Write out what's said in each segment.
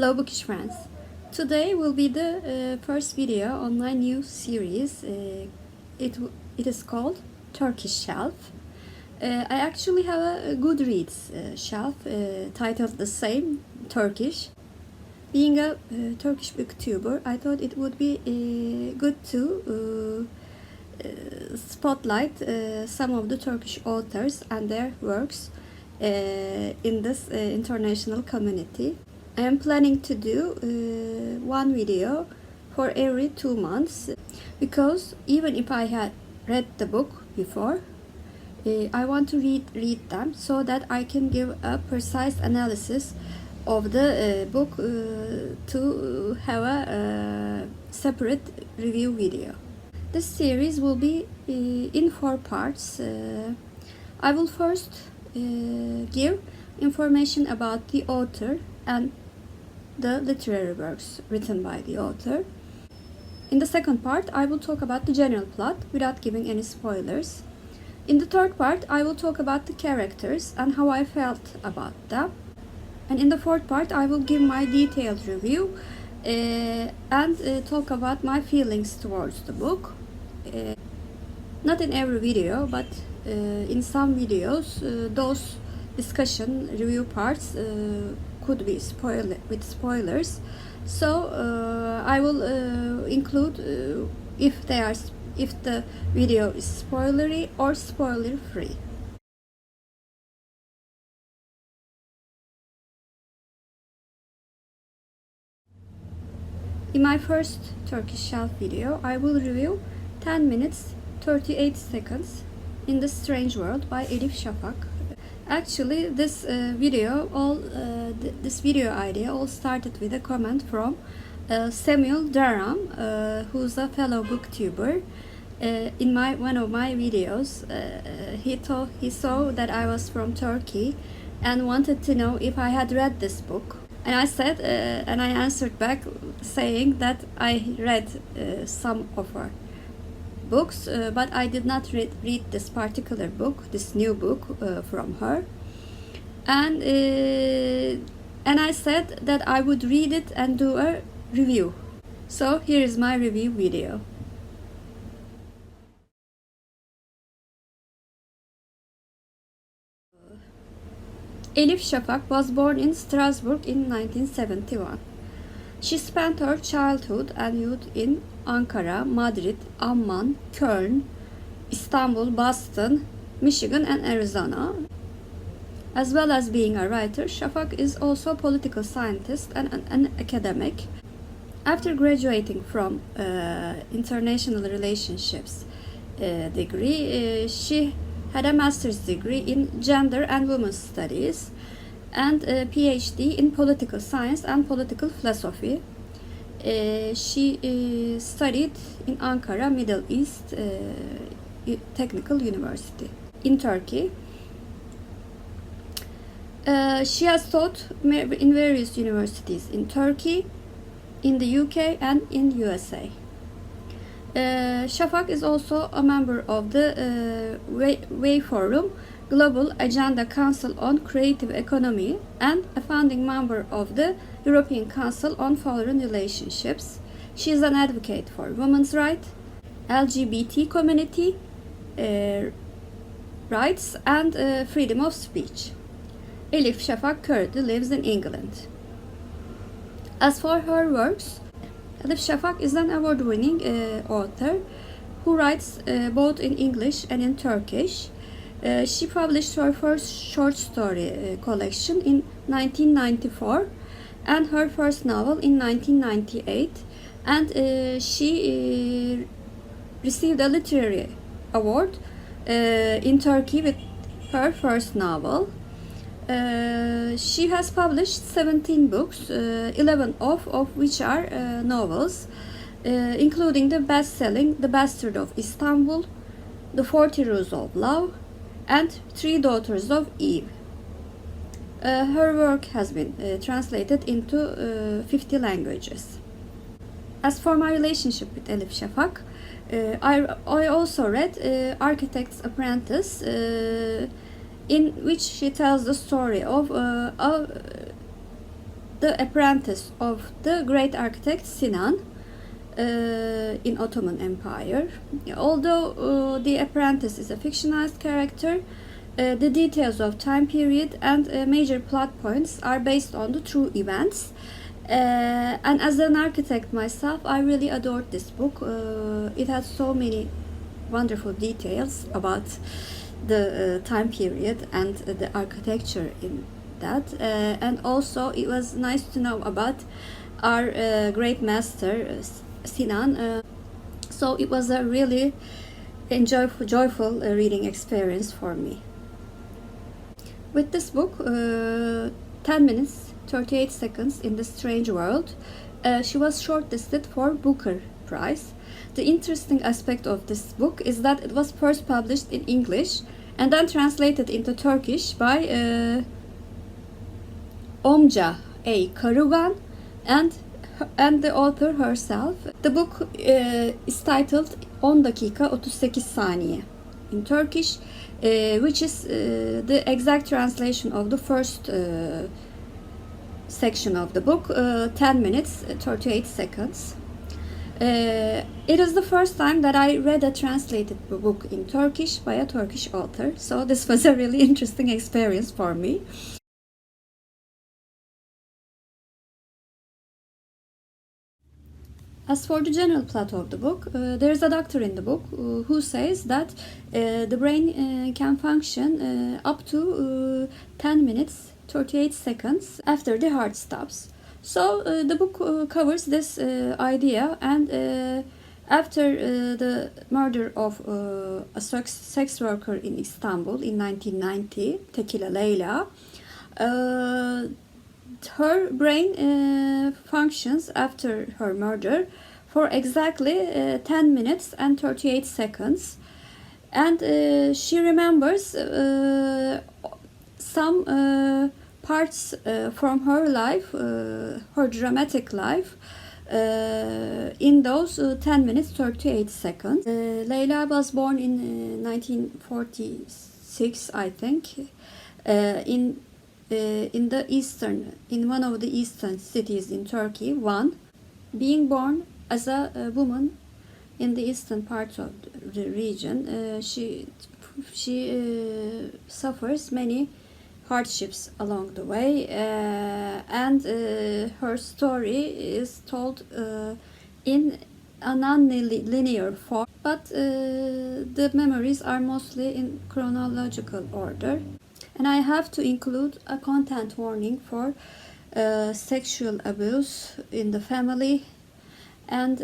Hello Bookish friends. Today will be the first video on my new series. It is called Turkish Shelf. I actually have a Goodreads shelf titled the same, Turkish. Being a Turkish booktuber, I thought it would be good to spotlight some of the Turkish authors and their works in this international community. I am planning to do one video for every 2 months because even if I had read the book before, I want to read them so that I can give a precise analysis of the book to have a separate review video. This series will be in 4 parts. I will first give information about the author and the literary works written by the author. In the second part, I will talk about the general plot without giving any spoilers. In the third part, I will talk about the characters and how I felt about them. And in the fourth part, I will give my detailed review and talk about my feelings towards the book. Not in every video, but in some videos, those discussion review parts could be with spoilers, so I will include if the video is spoilery or spoiler free. In my first Turkish Shelf video, I will review 10 minutes 38 seconds in the Strange World by Elif Shafak. Actually, this video idea all started with a comment from Samuel Daram, who's a fellow booktuber. In one of my videos, he saw that I was from Turkey and wanted to know if I had read this book. And I said, and I answered back saying that I read some of her books, but I did not read this particular book, this new book from her. And I said that I would read it and do a review. So here is my review video. Elif Shafak was born in Strasbourg in 1971. She spent her childhood and youth in Ankara, Madrid, Amman, Köln, Istanbul, Boston, Michigan, and Arizona. As well as being a writer, Shafak is also a political scientist and an academic. After graduating from international relationships degree, she had a master's degree in gender and women's studies and a PhD in political science and political philosophy. She studied in Ankara Middle East Technical University in Turkey. She has taught in various universities in Turkey, in the UK, and in USA. Shafak is also a member of the Way Forum Global Agenda Council on Creative Economy and a founding member of the European Council on Foreign Relationships. She is an advocate for women's rights, LGBT community rights, and freedom of speech. Elif Shafak currently lives in England. As for her works, Elif Shafak is an award-winning author who writes both in English and in Turkish. She published her first short story collection in 1994 and her first novel in 1998, and she received a literary award in Turkey with her first novel. She has published 17 books, 11 of which are novels, including the best-selling The Bastard of Istanbul, The 40 Rules of Love, and 3 Daughters of Eve. Her work has been translated into 50 languages. As for my relationship with Elif Shafak, I also read Architect's Apprentice, in which she tells the story of a the apprentice of the great architect Sinan in Ottoman Empire. Although the apprentice is a fictionalized character, the details of time period and major plot points are based on the true events. And as an architect myself, I really adored this book. It has so many wonderful details about the time period and the architecture in that. And also it was nice to know about our great master Sinan. So it was a really joyful reading experience for me. With this book, 10 minutes 38 seconds in the strange world, she was shortlisted for Booker Prize. The interesting aspect of this book is that it was first published in English and then translated into Turkish by Omca A. Karugan and the author herself. The book is titled 10 dakika 38 saniye in Turkish, which is the exact translation of the first section of the book, 10 minutes 38 seconds. It is the first time that I read a translated book in Turkish by a Turkish author, so this was a really interesting experience for me. As for the general plot of the book, there is a doctor in the book who says that the brain can function up to 10 minutes 38 seconds after the heart stops. So the book covers this idea, and after the murder of a sex worker in Istanbul in 1990, Tekila Leyla, her brain functions after her murder for exactly 10 minutes and 38 seconds, and she remembers some parts from her life, her dramatic life, in those 10 minutes 38 seconds. Leyla was born in 1946, I think, in one of the eastern cities in Turkey. Being born as a woman in the eastern part of the region, she suffers many hardships along the way, and her story is told in a non-linear form, but the memories are mostly in chronological order. And I have to include a content warning for sexual abuse in the family and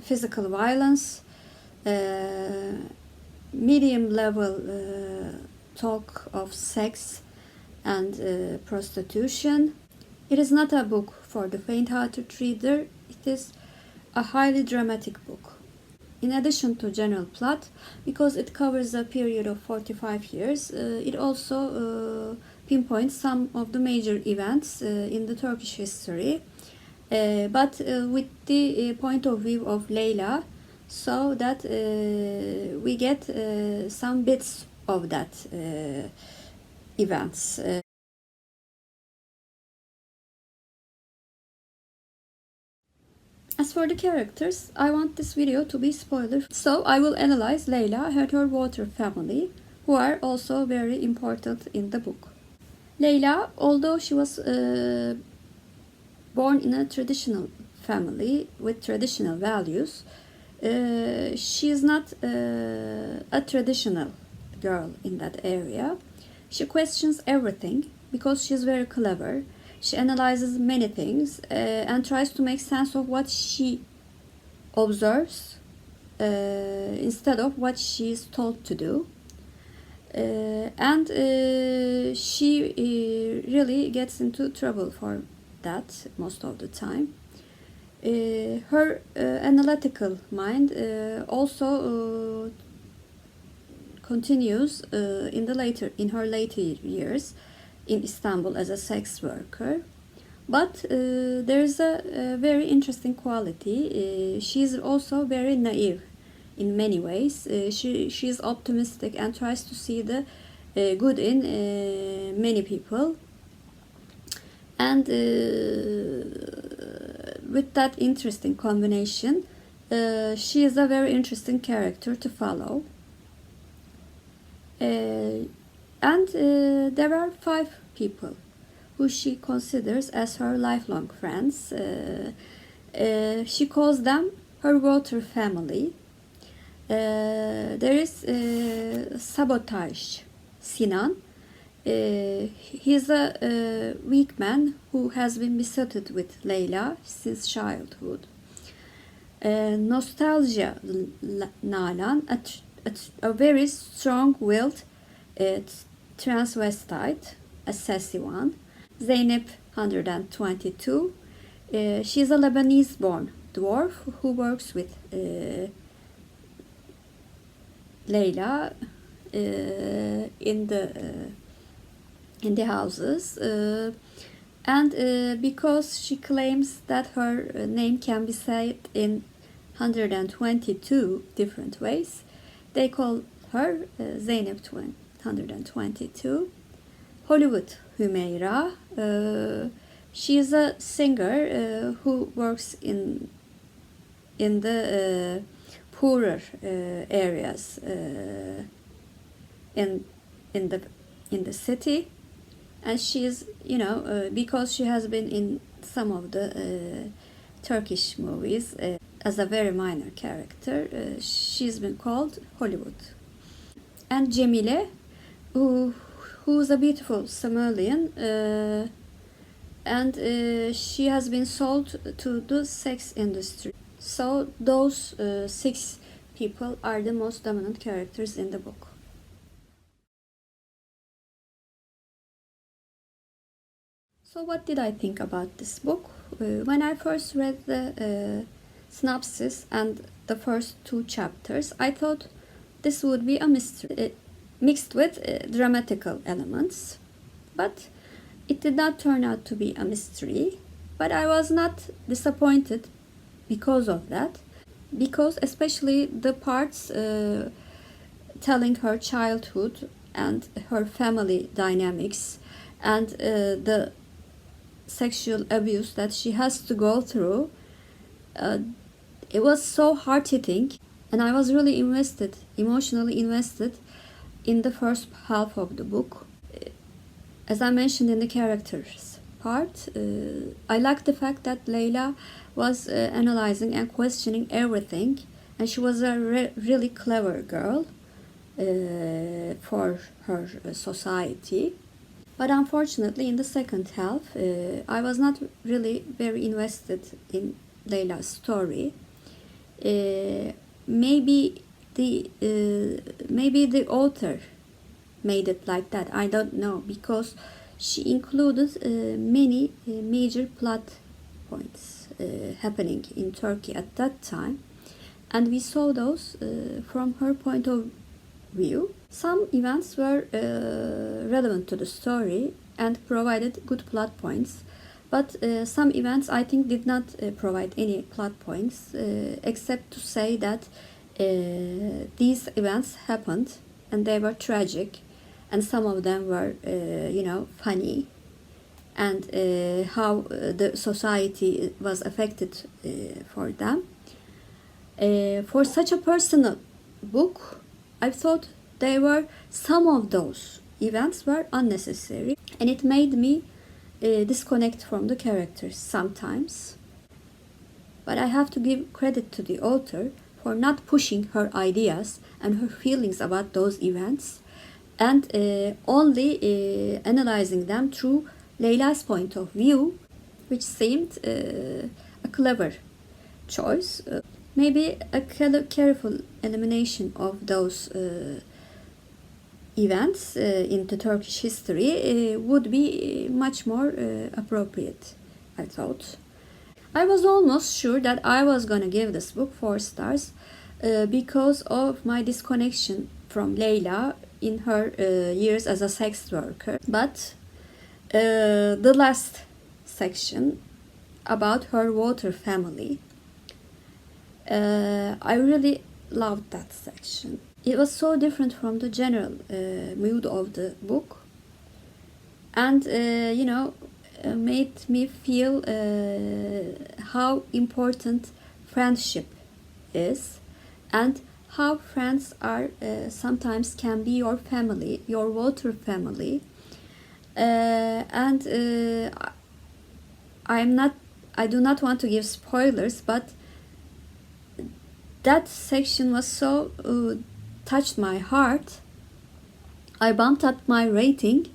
physical violence, medium level talk of sex and prostitution. It is not a book for the faint-hearted reader. It is a highly dramatic book. In addition to general plot, because it covers a period of 45 years, it also pinpoints some of the major events in the Turkish history, but with the point of view of Leyla, so that we get some bits of that events. As for the characters, I want this video to be spoiler, so I will analyze Leyla and her water family, who are also very important in the book. Leyla, although she was born in a traditional family with traditional values, she is not a traditional girl in that area. She questions everything because she is very clever. She analyzes many things and tries to make sense of what she observes instead of what she is told to do. And she really gets into trouble for that most of the time. Her analytical mind also continues in her later years in Istanbul as a sex worker, but there is a very interesting quality. She is also very naive in many ways. She is optimistic and tries to see the good in many people. And with that interesting combination, she is a very interesting character to follow. And there are 5 people who she considers as her lifelong friends. She calls them her water family. There is Sabotage Sinan. He's a weak man who has been besotted with Leyla since childhood. Nostalgia Nalan, a very strong-willed transvestite, a sassy one. Zeynep 122. She's a Lebanese-born dwarf who works with Leyla in the houses, and because she claims that her name can be said in 122 different ways, they call her Zeynep 122. Hollywood Hümeyra. She is a singer who works in the poorer areas in the city, and she is, because she has been in some of the Turkish movies as a very minor character, she's been called Hollywood. And Cemile, who's a beautiful Somalian, and she has been sold to the sex industry. So those 6 people are the most dominant characters in the book. So what did I think about this book? When I first read the synopsis and the first 2 chapters, I thought this would be a mystery mixed with dramatical elements. But it did not turn out to be a mystery. But I was not disappointed because of that. Because especially the parts telling her childhood and her family dynamics and the sexual abuse that she has to go through, it was so hard-hitting, and I was really emotionally invested in the first half of the book. As I mentioned in the characters part, I liked the fact that Leyla was analyzing and questioning everything, and she was a really clever girl for her society. But unfortunately, in the second half, I was not really very invested in Leyla's story. Maybe the author made it like that. I don't know, because she included many major plot points happening in Turkey at that time, and we saw those from her point of view. Some events were relevant to the story and provided good plot points, but some events I think did not provide any plot points, except to say that these events happened and they were tragic, and some of them were funny, and how the society was affected for them. For such a personal book, I thought some of those events were unnecessary, and it made me disconnect from the characters sometimes. But I have to give credit to the author for not pushing her ideas and her feelings about those events, and only analyzing them through Leyla's point of view, which seemed a clever choice. Maybe a careful elimination of those events into Turkish history would be much more appropriate, I thought. I was almost sure that I was gonna give this book 4 stars because of my disconnection from Leyla in her years as a sex worker. But the last section about her water family, I really loved that section. It was so different from the general mood of the book, and made me feel how important friendship is, and how friends are sometimes can be your family, your water family. I do not want to give spoilers, but that section was so touched my heart. I bumped up my rating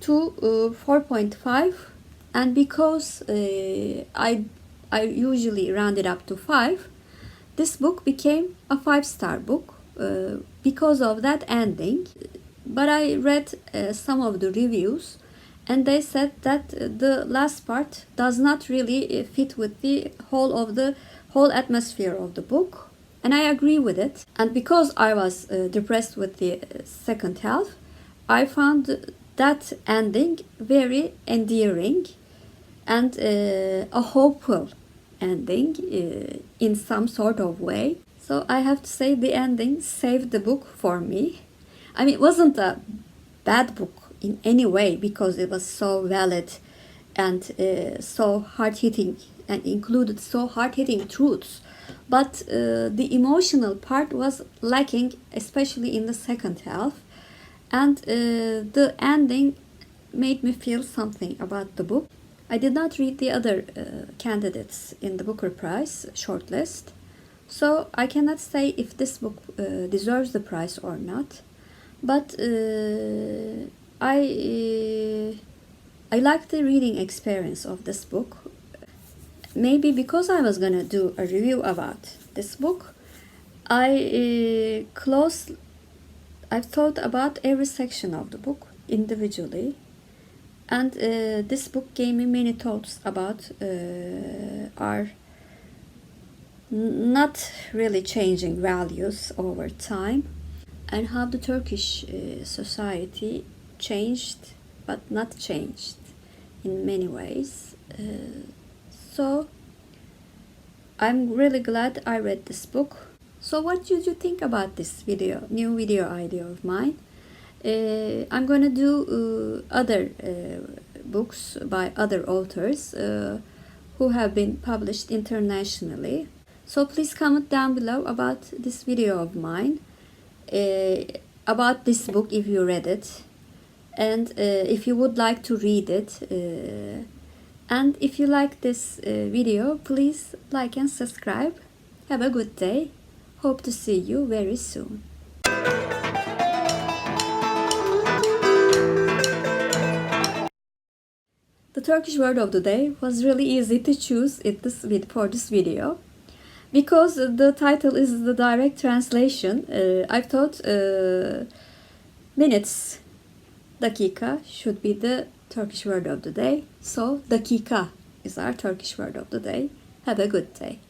to 4.5, and because I usually round it up to 5, this book became a 5-star book because of that ending. But I read some of the reviews, and they said that the last part does not really fit with the whole atmosphere of the book, and I agree with it. And because I was depressed with the second half, I found that ending very endearing and a hopeful ending in some sort of way. So I have to say the ending saved the book for me. I mean, it wasn't a bad book in any way, because it was so valid and so hard-hitting and included so hard-hitting truths. But the emotional part was lacking, especially in the second half. And the ending made me feel something about the book. I did not read the other candidates in the Booker Prize shortlist, so I cannot say if this book deserves the prize or not. But I liked the reading experience of this book. Maybe because I was gonna do a review about this book, I've thought about every section of the book individually, and this book gave me many thoughts about our not really changing values over time, and how the Turkish society changed but not changed in many ways. So I'm really glad I read this book. So what did you think about this new video idea of mine? I'm gonna do other books by other authors who have been published internationally. So please comment down below about this video of mine, about this book if you read it, and if you would like to read it. And if you like this video, please like and subscribe. Have a good day. Hope to see you very soon. The Turkish word of the day was really easy to choose for this video. Because the title is the direct translation, I thought minutes, dakika, should be the Turkish word of the day. So dakika is our Turkish word of the day. Have a good day.